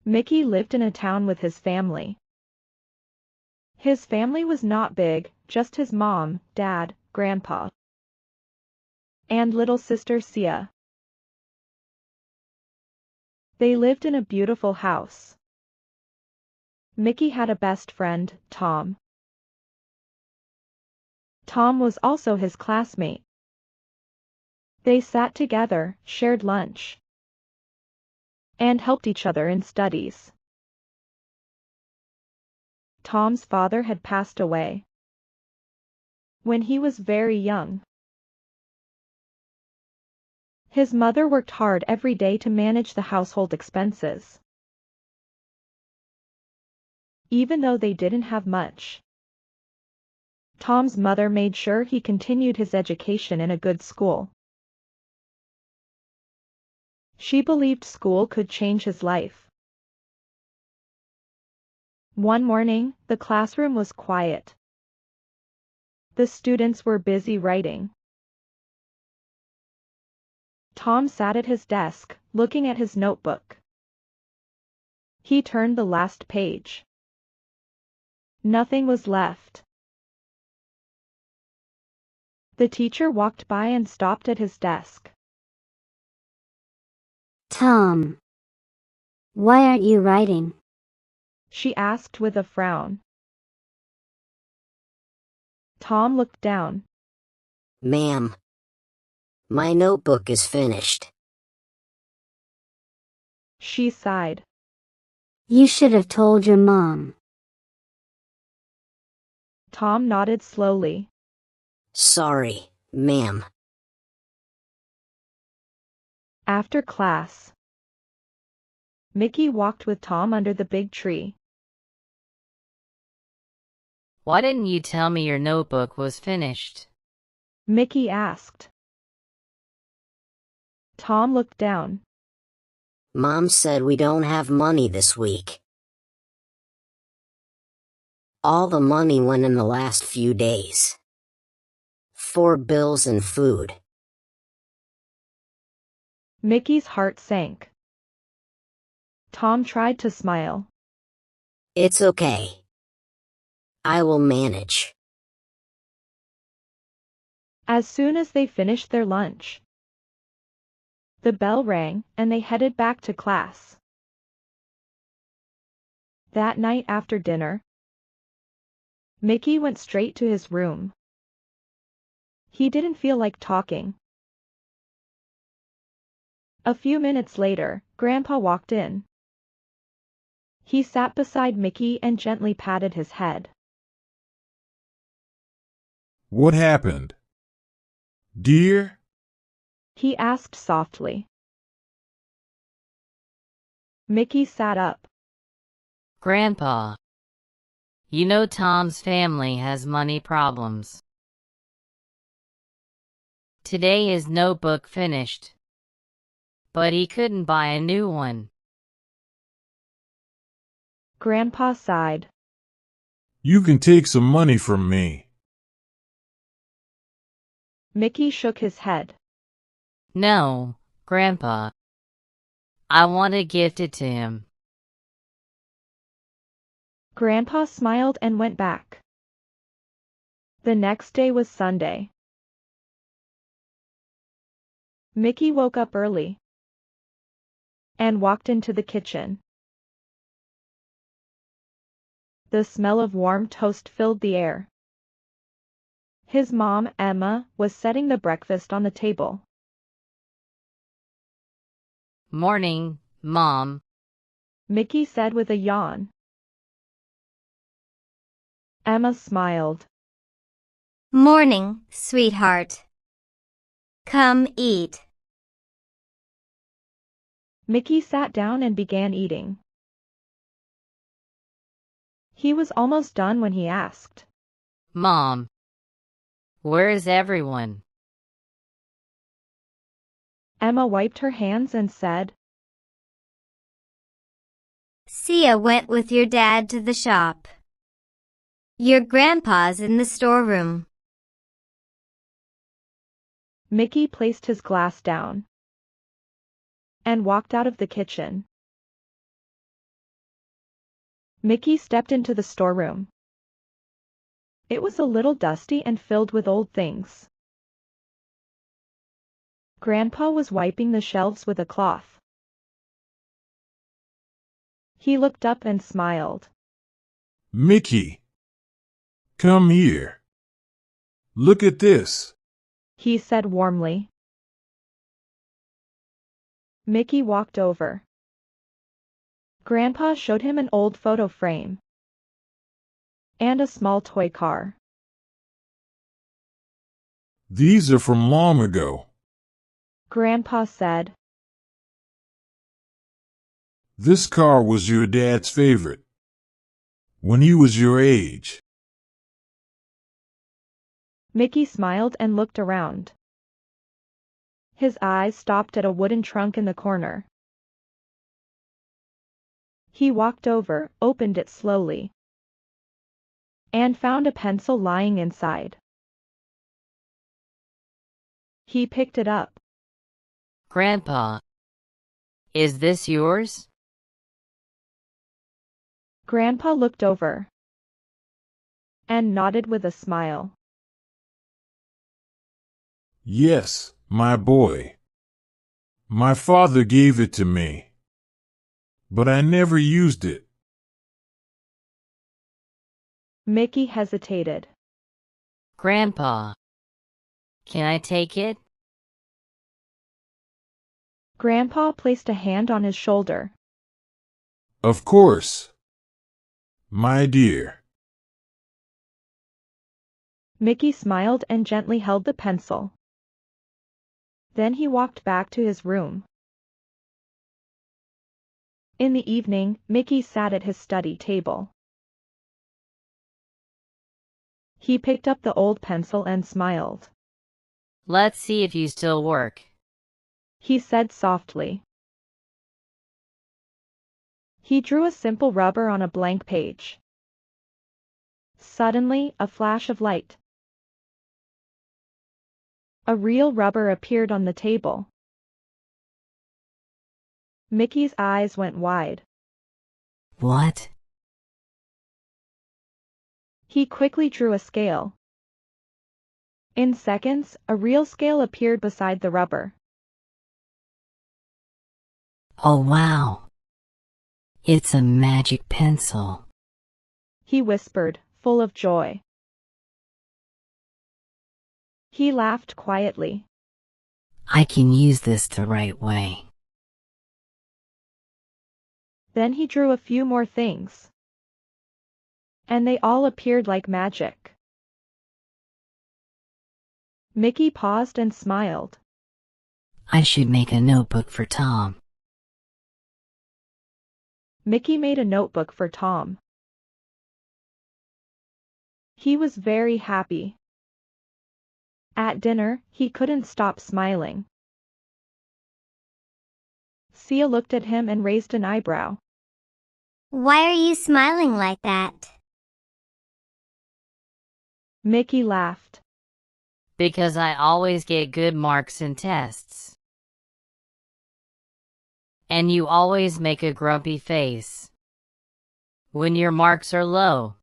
Mickey lived in a town with his family. His family was not big, just his mom, dad, grandpa, and little sister Sia. They lived in a beautiful house. Mickey had a best friend, Tom. Tom was also his classmate. They sat together, shared lunch, and helped each other in studies. Tom's father had passed away when he was very young. His mother worked hard every day to manage the household expenses. Even though they didn't have much, Tom's mother made sure he continued his education in a good school. She believed school could change his life. One morning, the classroom was quiet. The students were busy writing. Tom sat at his desk, looking at his notebook. He turned the last page. Nothing was left. The teacher walked by and stopped at his desk. Tom, why aren't you writing? She asked with a frown. Tom looked down. Ma'am, my notebook is finished. She sighed. You should have told your mom. Tom nodded slowly. Sorry, ma'am. After class, Mickey walked with Tom under the big tree. Why didn't you tell me your notebook was finished? Mickey asked. Tom looked down. Mom said we don't have money this week. All the money went in the last few days. For bills and food. Mickey's heart sank. Tom tried to smile. It's okay. I will manage. As soon as they finished their lunch, the bell rang and they headed back to class. That night after dinner, Mickey went straight to his room. He didn't feel like talking. A few minutes later, Grandpa walked in. He sat beside Mickey and gently patted his head. What happened? Dear? He asked softly. Mickey sat up. Grandpa, you know Tom's family has money problems. Today his notebook finished, but he couldn't buy a new one. Grandpa sighed. You can take some money from me. Mickey shook his head. No, Grandpa. I want to gift it to him. Grandpa smiled and went back. The next day was Sunday. Mickey woke up early and walked into the kitchen. The smell of warm toast filled the air. His mom, Emma, was setting the breakfast on the table. Morning, Mom. Mickey said with a yawn. Emma smiled. Morning, sweetheart. Come eat. Mickey sat down and began eating. He was almost done when he asked, Mom, where is everyone? Emma wiped her hands and said, Sia went with your dad to the shop. Your grandpa's in the storeroom. Mickey placed his glass down and walked out of the kitchen. Mickey stepped into the storeroom. It was a little dusty and filled with old things. Grandpa was wiping the shelves with a cloth. He looked up and smiled. Mickey, come here. Look at this. He said warmly. Mickey walked over. Grandpa showed him an old photo frame and a small toy car. These are from long ago. Grandpa said. This car was your dad's favorite when he was your age. Mickey smiled and looked around. His eyes stopped at a wooden trunk in the corner. He walked over, opened it slowly, and found a pencil lying inside. He picked it up. Grandpa, is this yours? Grandpa looked over and nodded with a smile. Yes, my boy. My father gave it to me, but I never used it. Mickey hesitated. Grandpa, can I take it? Grandpa placed a hand on his shoulder. Of course, my dear. Mickey smiled and gently held the pencil. Then he walked back to his room. In the evening, Mickey sat at his study table. He picked up the old pencil and smiled. Let's see if you still work. He said softly. He drew a simple rubber on a blank page. Suddenly, a flash of light. A real rubber appeared on the table. Mickey's eyes went wide. What? He quickly drew a scale. In seconds, a real scale appeared beside the rubber. Oh wow. It's a magic pencil. He whispered, full of joy. He laughed quietly. I can use this the right way. Then he drew a few more things. And they all appeared like magic. Mickey paused and smiled. I should make a notebook for Tom. Mickey made a notebook for Tom. He was very happy. At dinner, he couldn't stop smiling. Sia looked at him and raised an eyebrow. Why are you smiling like that? Mickey laughed. Because I always get good marks in tests. And you always make a grumpy face when your marks are low.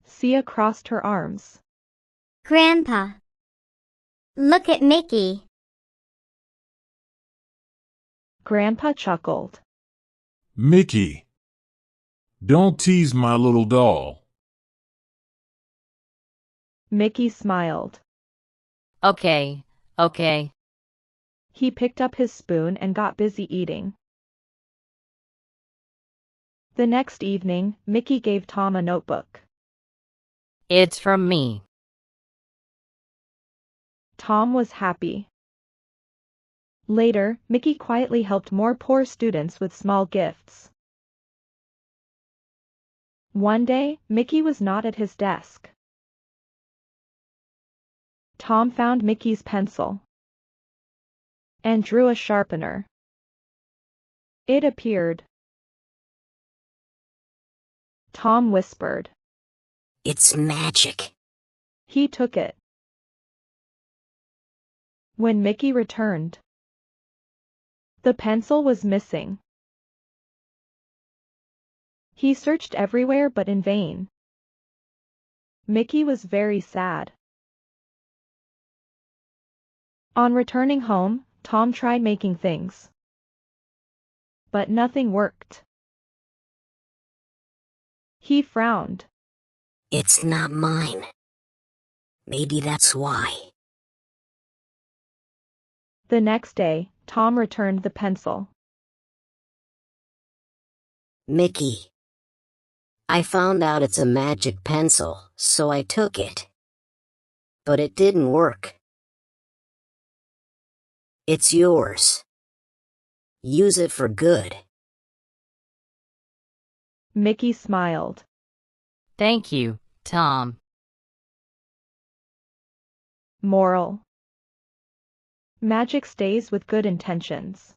Sia crossed her arms. Grandpa, look at Mickey. Grandpa chuckled. Mickey, don't tease my little doll. Mickey smiled. Okay. He picked up his spoon and got busy eating. The next evening, Mickey gave Tom a notebook. It's from me. Tom was happy. Later, Mickey quietly helped more poor students with small gifts. One day, Mickey was not at his desk. Tom found Mickey's pencil and drew a sharpener. It appeared. Tom whispered. It's magic. He took it. When Mickey returned, the pencil was missing. He searched everywhere but in vain. Mickey was very sad. On returning home, Tom tried making things. But nothing worked. He frowned. It's not mine. Maybe that's why. The next day, Tom returned the pencil. Mickey. I found out it's a magic pencil, so I took it. But it didn't work. It's yours. Use it for good. Mickey smiled. Thank you, Tom. Moral: magic stays with good intentions.